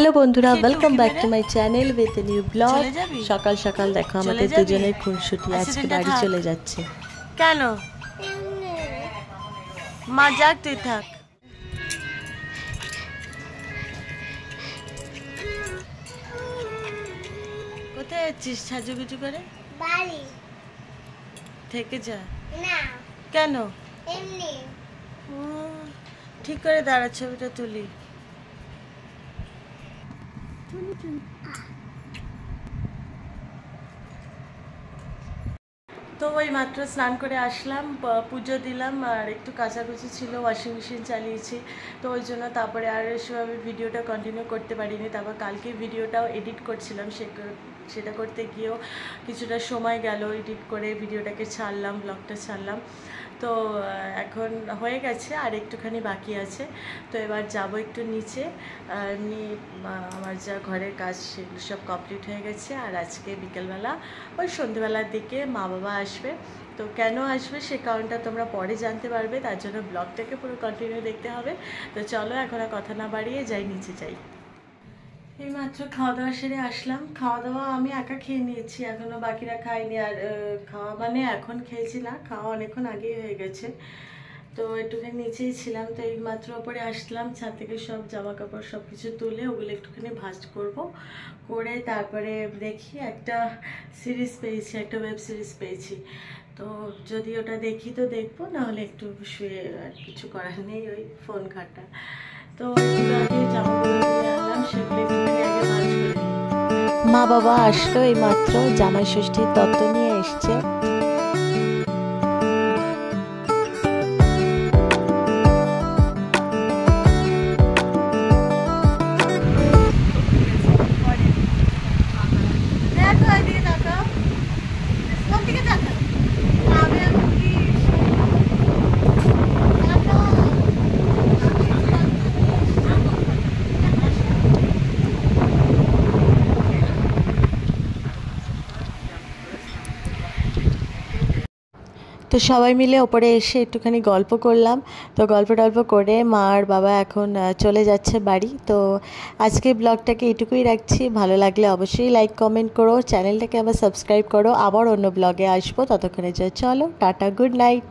Hello बंधुरा welcome back to my channel with new blog. सकाल सकाल देखो हमारे दुजনের খুনসুটি আজকে বাড়ি চলে যাচ্ছে। কেন মা যাক তুই থাক। কোথায় যাচ্ছিস সাজুগুজু করে? বাড়ি থেকে যা না। কেন? এমনি ঠিক করে দাঁড়া, ছবিটা তুলি। তো ওই মাত্র স্নান করে আসলাম, পুজো দিলাম আর একটু কাচাকুচি ছিল, ওয়াশিং মেশিন চালিয়েছি। তো ওই জন্য তারপরে আর সেভাবে ভিডিওটা কন্টিনিউ করতে পারিনি। তারপর কালকে ভিডিওটাও এডিট করছিলাম, সেটা করতে গিয়েও কিছুটা সময় গেল। এডিট করে ভিডিওটাকে ছাড়লাম, ব্লগটা ছাড়লাম। তো এখন হয়ে গেছে, আর একটুখানি বাকি আছে। তো এবার যাব একটু নিচে। এমনি আমার যা ঘরের কাজ সেগুলো সব কমপ্লিট হয়ে গেছে। আর আজকে বিকেলবেলা ওই সন্ধ্যেবেলার দিকে মা বাবা আসবে। তো কেন আসবে সে কারণটা তোমরা পরে জানতে পারবে, তার জন্য ব্লগটাকে পুরো কন্টিনিউ দেখতে হবে। তো চলো এখন আর কথা না বাড়িয়ে যাই, নিচে যাই। এই মাত্র খাওয়া দাওয়া সেরে আসলাম। খাওয়া দাওয়া আমি একা খেয়ে নিয়েছি, এখনও বাকিরা খায়নি। আর খাওয়া মানে এখন খেয়েছি না, খাওয়া অনেকক্ষণ আগেই হয়ে গেছে। তো একটুখানি নিচেই ছিলাম। তো এই মাত্র ওপরে আসলাম, ছাদ থেকে সব জামা কাপড় সব কিছু তুলে ওগুলো একটুখানি ভাঁজ করব, করে তারপরে দেখি একটা সিরিজ পেয়েছি, একটা ওয়েব সিরিজ পেয়েছি। তো যদি ওটা দেখি তো দেখবো, নাহলে একটু শুয়ে, আর কিছু করার নেই, ওই ফোন ঘাটা। তো জামাগুলো তুলে আনলাম, সেগুলো একটুখানি আগে ভাঁজ করে নিই। মা বাবা আসলো এই মাত্র, জামাই ষষ্ঠীর তত্ত্ব নিয়ে এসছে। তো সবাই মিলে ওপরে এসে একটুখানি গল্প করলাম। তো গল্প টল্প করে মা আর বাবা এখন চলে যাচ্ছে বাড়ি। তো আজকে ব্লগটাকে এটুকুই রাখছি। ভালো লাগলে অবশ্যই লাইক কমেন্ট করো, চ্যানেলটাকে আবার সাবস্ক্রাইব করো। আবার অন্য ব্লগে আসবো, ততক্ষণে চলো টাটা, গুড নাইট।